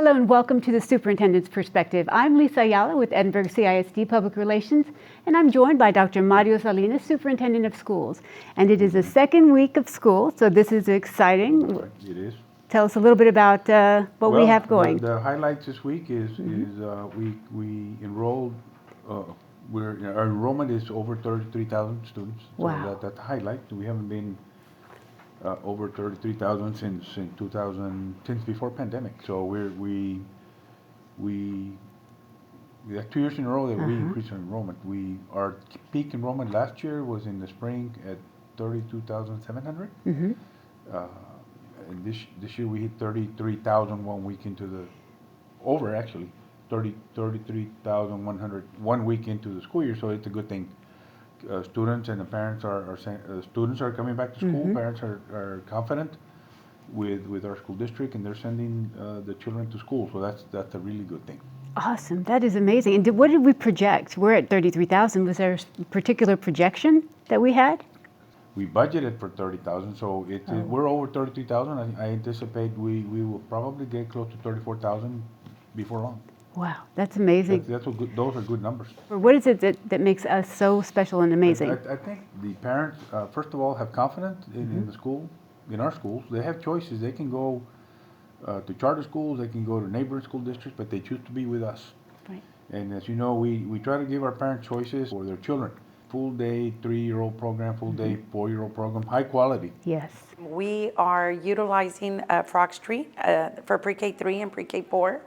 Hello and welcome to the Superintendent's Perspective. I'm Lisa Ayala with Edinburgh CISD Public Relations, and I'm joined by Dr. Mario Salinas, Superintendent of Schools. And it is the second week of school, so this is exciting. It is. Tell us a little bit about what we have going. The highlights this week is we enrolled. Our enrollment is over 33,000 students. Wow. So that's a highlight. We haven't been over 33,000 since before pandemic. So we have 2 years in a row that we increased our enrollment. Our peak enrollment last year was in the spring at 32,700. And this year we hit 33,000 1 week into the, over actually, 33,100 1 week into the school year, so it's a good thing. Students and the parents students are coming back to school, parents are confident with our school district, and they're sending the children to school, so that's a really good thing. Awesome, that is amazing. And what did we project? We're at 33,000. Was there a particular projection that we had? We budgeted for 30,000, so we're over 33,000. I anticipate we will probably get close to 34,000 before long. Wow, that's amazing. Those are good numbers. What is it that makes us so special and amazing? I think the parents, first of all, have confidence in the school, in our schools. They have choices. They can go to charter schools, they can go to neighboring school districts, but they choose to be with us. Right. And as you know, we try to give our parents choices for their children. Full day 3-year-old program, full day 4-year-old program, high quality. Yes. We are utilizing Frog Street for pre-K 3 and pre-K 4.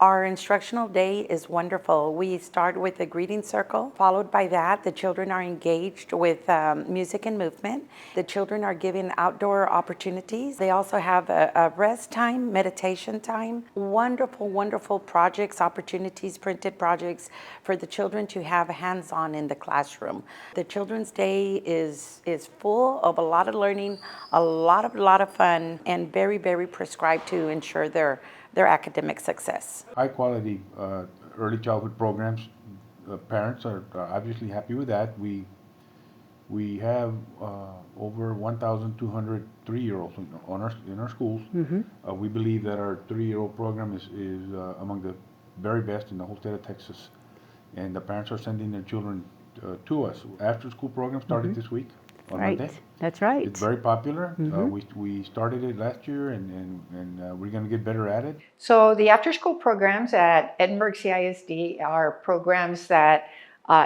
Our instructional day is wonderful. We start with a greeting circle. Followed by that, the children are engaged with music and movement. The children are given outdoor opportunities. They also have a rest time, meditation time. Wonderful, wonderful projects, opportunities, printed projects for the children to have hands-on in the classroom. The children's day is full of a lot of learning, a lot of fun, and very, very prescribed to ensure their academic success. High quality early childhood programs. Parents are obviously happy with that. We have over 1,200 3-year-olds in our schools. We believe that our 3-year-old program is among the very best in the whole state of Texas. And the parents are sending their children to us. After school program started this week. On Monday. That's right. It's very popular. We started it last year, and we're going to get better at it. So the after-school programs at Edinburgh CISD are programs that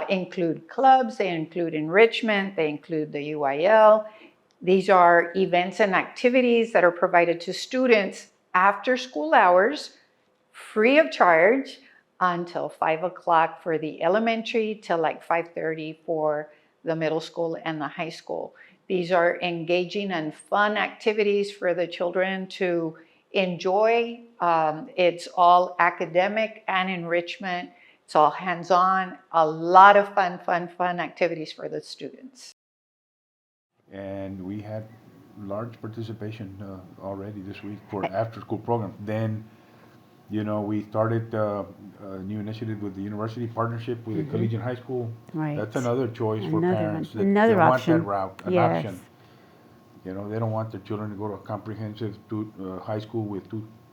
include clubs, they include enrichment, they include the UIL. These are events and activities that are provided to students after school hours, free of charge, until 5 o'clock for the elementary, till like 5:30 for the middle school and the high school. These are engaging and fun activities for the children to enjoy. It's all academic and enrichment. It's all hands-on, a lot of fun activities for the students. And we had large participation already this week for after-school programs. Then, we started a new initiative with the university partnership with the Collegiate High School. Right. That's another choice for parents. Another option. Want that route, an Yes. option. They don't want their children to go to a comprehensive high school with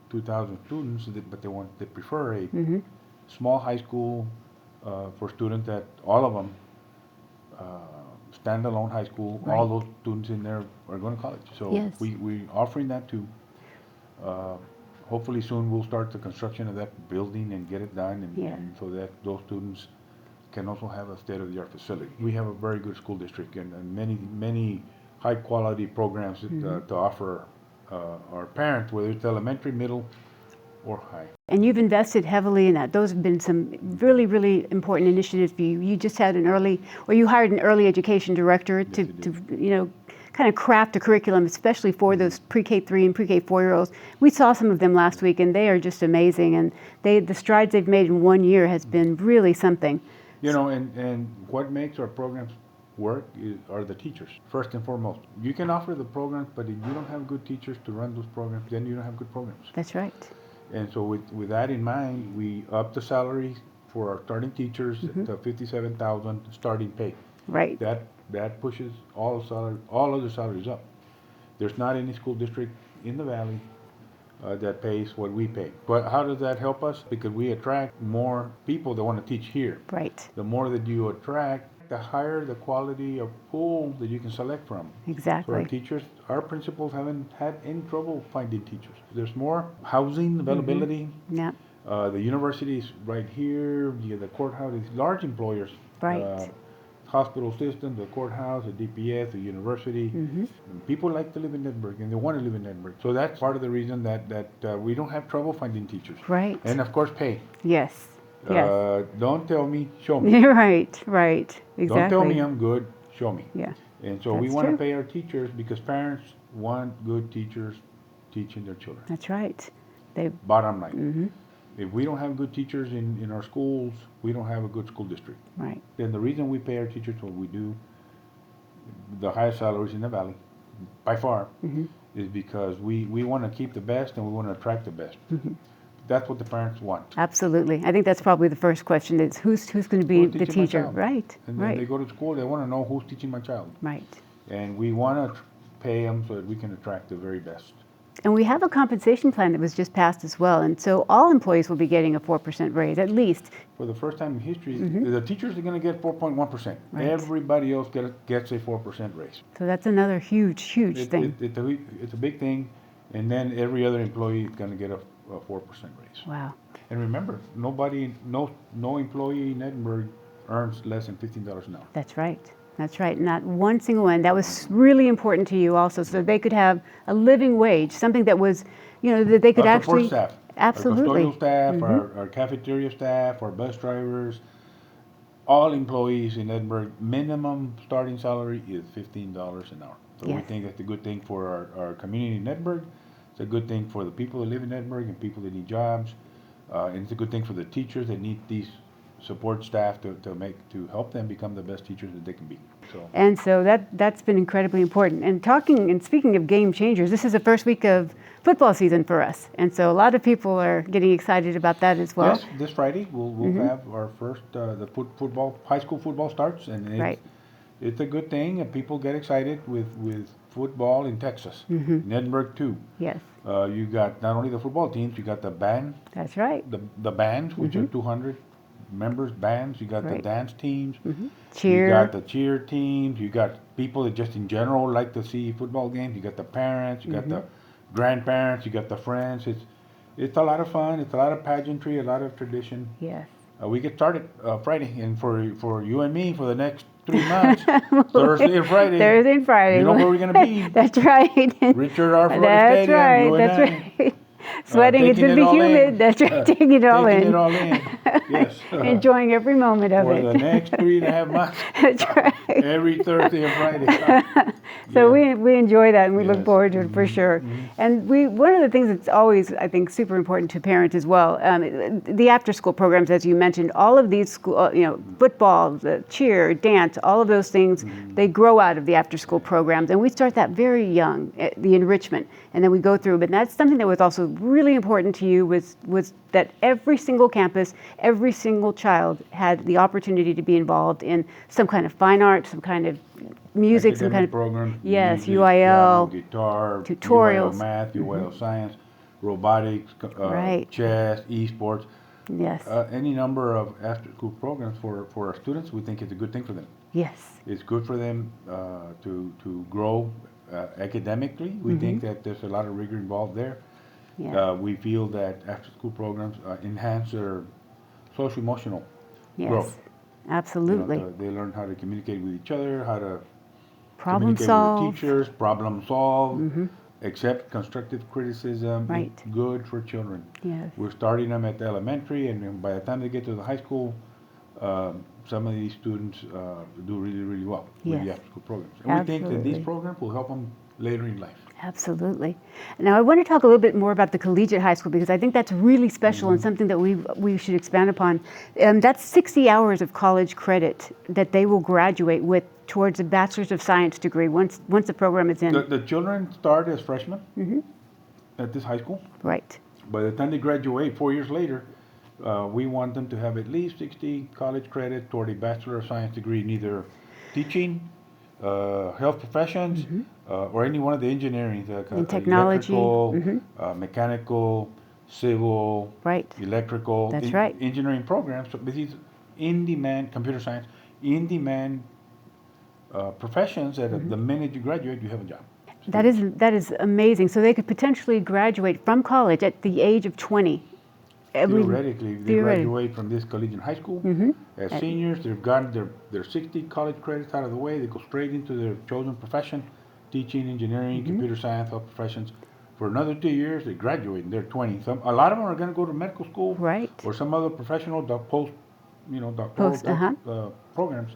2,000 students, but they prefer a small high school for students that all of them standalone high school. Right. All those students in there are going to college. So we're offering that too. Hopefully soon we'll start the construction of that building and get it done, and so that those students can also have a state-of-the-art facility. We have a very good school district and many high-quality programs to offer our parents, whether it's elementary, middle, or high. And you've invested heavily in that. Those have been some really, really important initiatives for you. You just had you hired an early education director to kind of craft a curriculum, especially for those pre-K 3 and pre-K 4-year-olds. We saw some of them last week, and they are just amazing. And the strides they've made in 1 year has been really something. And what makes our programs work are the teachers, first and foremost. You can offer the programs, but if you don't have good teachers to run those programs, then you don't have good programs. That's right. And so with that in mind, we upped the salary for our starting teachers to $57,000 starting pay. Right. That pushes all other salaries up. There's not any school district in the valley that pays what we pay. But how does that help us? Because we attract more people that want to teach here. Right. The more that you attract, the higher the quality of pool that you can select from. So our Exactly. teachers, our principals haven't had any trouble finding teachers. There's more housing availability. Yeah. The university is right here. You get the courthouse, these large employers. Right. Hospital system, the courthouse, the DPS, the university. And people like to live in Edinburgh and they want to live in Edinburgh. So that's part of the reason that we don't have trouble finding teachers. Right. And of course, pay. Yes. Yes. Don't tell me, show me. Right. Right. Exactly. Don't tell me I'm good, show me. Yeah. And so we That's want to true. pay our teachers because parents want good teachers teaching their children. That's right. They. Bottom line. If we don't have good teachers in our schools, we don't have a good school district. Right. Then the reason we pay our teachers what we do, the highest salaries in the valley, by far, is because we want to keep the best and we want to attract the best. That's what the parents want. Absolutely. I think that's probably the first question is who's going to be Who's the teaching my teacher? child? Right. And then they Right. go to school, they want to know who's teaching my child. Right. And we want to pay them so that we can attract the very best. And we have a compensation plan that was just passed as well. And so all employees will be getting a 4% raise, at least. For the first time in history, the teachers are going to get 4.1%. Right. Everybody else gets a 4% raise. So that's another huge thing. It's a big thing. And then every other employee is going to get a 4% raise. Wow. And remember, no employee in Edinburgh earns less than $15 an hour. That's right. That's right. Not one single one. That was really important to you also, so they could have a living wage, something that was, that they could Our actually. support staff, Absolutely. our custodial staff, our cafeteria staff, our bus drivers, all employees in Edinburgh, minimum starting salary is $15 an hour. So we Yes. think that's a good thing for our community in Edinburgh. It's a good thing for the people that live in Edinburgh and people that need jobs. And it's a good thing for the teachers that need these support staff to help them become the best teachers that they can be. So And so that's been incredibly important. And speaking of game changers, this is the first week of football season for us, and so a lot of people are getting excited about that as well. yes, this Friday we'll have our first high school football starts, and Right. it's a good thing, and people get excited with football in Texas, in Edinburgh too. Yes, You got not only the football teams, you got the band, that's right. the bands, which are 200 members bands. You got the Right. dance teams. Cheer. You got the cheer teams. You got people that just in general like to see football games. You got the parents. You got the grandparents. You got the friends. It's a lot of fun. It's a lot of pageantry. A lot of tradition. Yes. We get started Friday, and for you and me for the next 3 months, Thursday and Friday. Thursday and Friday. You know where we're gonna be? That's right. Richard R. Flores That's Stadium. right. You and That's I. right. Sweating. It's Taking going to it be all in. humid. That's right. Taking it all Taking in. it all in. Yes. Enjoying every moment of For it. the next 3.5 months. That's right. Every Thursday and Friday. So Yeah. we enjoy that, and we look Yes. forward to it for sure. And one of the things that's always, I think, super important to parents as well, the after-school programs, as you mentioned, all of these school, football, cheer, dance, all of those things, they grow out of the after-school programs, and we start that very young, the enrichment, and then we go through. But that's something that was also really important to you was that every single campus, every single child had the opportunity to be involved in some kind of fine art, some kind of music, some kind Academic of program. yes, music, UIL, piano, guitar, tutorials. UIL math, UIL science, robotics, Right. chess, esports. yes, Any number of after-school programs for our students, we think it's a good thing for them. yes, It's good for them to grow academically. We think that there's a lot of rigor involved there. yeah, We feel that after-school programs enhance their social-emotional yes, growth. absolutely. They learn how to communicate with each other, how to Problem communicate solve. with teachers, problem solve, accept constructive criticism. Right. It's good for children. Yes, We're starting them at the elementary, and then by the time they get to the high school, some of these students do really, really well with the Yes. after-school programs. And we think that these Absolutely. programs will help them later in life. absolutely. Now I want to talk a little bit more about the collegiate high school because I think that's really special and something that we should expand upon. That's 60 hours of college credit that they will graduate with towards a Bachelor's of Science degree once the program is in. The children start as freshmen at this high school. Right. By the time they graduate, 4 years later, we want them to have at least 60 college credit toward a Bachelor of Science degree in either teaching, health professions, or any one of the engineering, And technology. electrical, mechanical, civil, Right. electrical, That's right. engineering programs. So these in-demand, computer science, in-demand professions that the minute you graduate, you have a job. That is amazing. So they could potentially graduate from college at the age of 20. Theoretically, they theoretic- graduate from this collegiate high school as seniors. They've gotten their 60 college credits out of the way. They go straight into their chosen profession, teaching, engineering, computer science, health professions. For another 2 years, they graduate and they're 20. A lot of them are going to go to medical school, Right. or some other professional doctoral programs.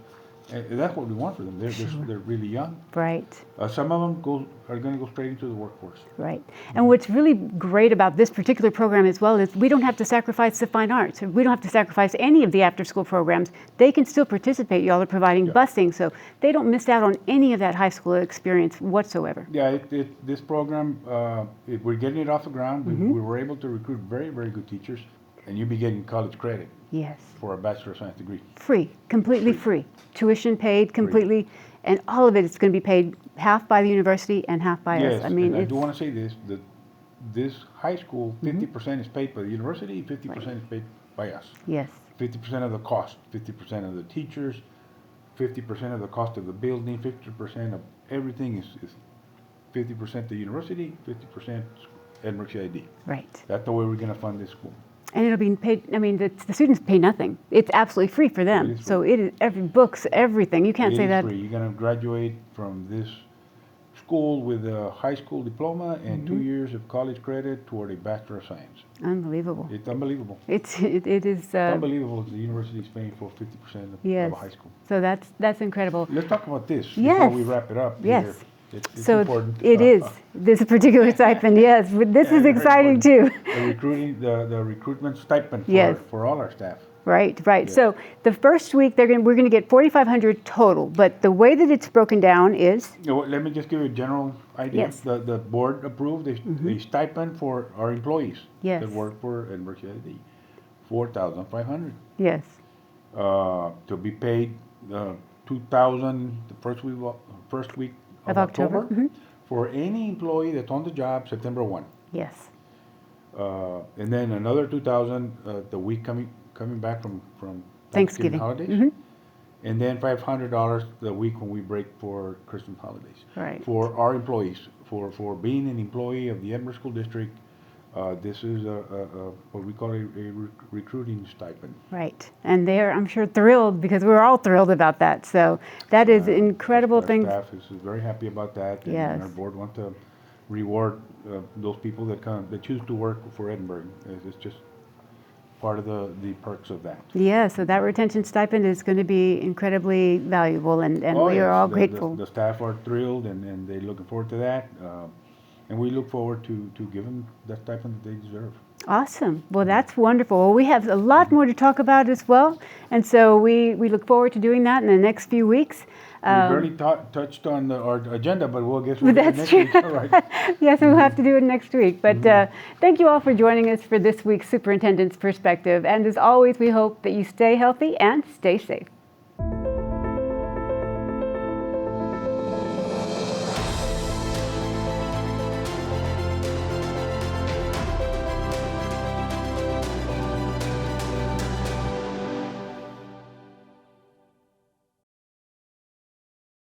And that's what we want for them. They're really young. Right. Some of them are going to go straight into the workforce. Right. And what's really great about this particular program as well is we don't have to sacrifice the fine arts. We don't have to sacrifice any of the after-school programs. They can still participate. Y'all are providing busing, so they don't miss out on any of that high school experience whatsoever. Yeah, this program, we're getting it off the ground. We were able to recruit very, very good teachers, and you'll be getting college credit Yes. for a Bachelor of Science degree. Free, completely free. Tuition paid completely, and all of it is going to be paid half by the university and half by Yes, us. I mean, and I it's, do want to say this, that this high school, 50% is paid by the university, 50% is paid by us. yes, 50% of the cost, 50% of the teachers, 50% of the cost of the building, 50% of everything is 50% the university, 50% Edinburgh CID. right. That's the way we're going to fund this school. And it'll be paid, I mean, the students pay nothing. It's absolutely free for them. It is So it is, books, everything. You can't It say is that. free. You're going to graduate from this school with a high school diploma and 2 years of college credit toward a Bachelor of Science. Unbelievable. It's unbelievable. It is, It's unbelievable that the university is paying for 50% yes. of a high school. So that's incredible. Let's talk about this before Yes. we wrap it up. Yes. Here. It's So important. it is, this particular stipend, yes. But this is And very exciting too. important. The recruitment stipend Yes. for all our staff. Right, right. Yes. So the first week we're going to get 4,500 total, but the way that it's broken down is, You know what, let me just give you a general idea. Yes. The board approved a stipend for our employees Yes. that work for Edinburgh CID, $4,500. yes, To be paid $2,000 the first week of October. October for any employee that's on the job September 1. yes, And then another $2,000 the week coming back from Thanksgiving. holidays. And then $500 the week when we break for Christmas holidays. Right. For our employees, for being an employee of the Edinburgh School District, this is what we call a recruiting stipend. right. And they're, I'm sure, thrilled because we're all thrilled about that. So that is an incredible Our thing. staff is very happy about that. And Yes. our board want to reward those people that choose to work for Edinburgh. It's just part of the perks of that. Yeah, so that retention stipend is going to be incredibly valuable, and Oh, we are yes. all The- grateful. The staff are thrilled and they're looking forward to that. And we look forward to give them that stipend that they deserve. Awesome. Well, that's wonderful. Well, we have a lot more to talk about as well, and so we look forward to doing that in the next few weeks. We barely touched on our agenda, but we'll guess we'll do it That's next true. week. All right. Yes, we'll have to do it next week. But thank you all for joining us for this week's Superintendent's Perspective. And as always, we hope that you stay healthy and stay safe.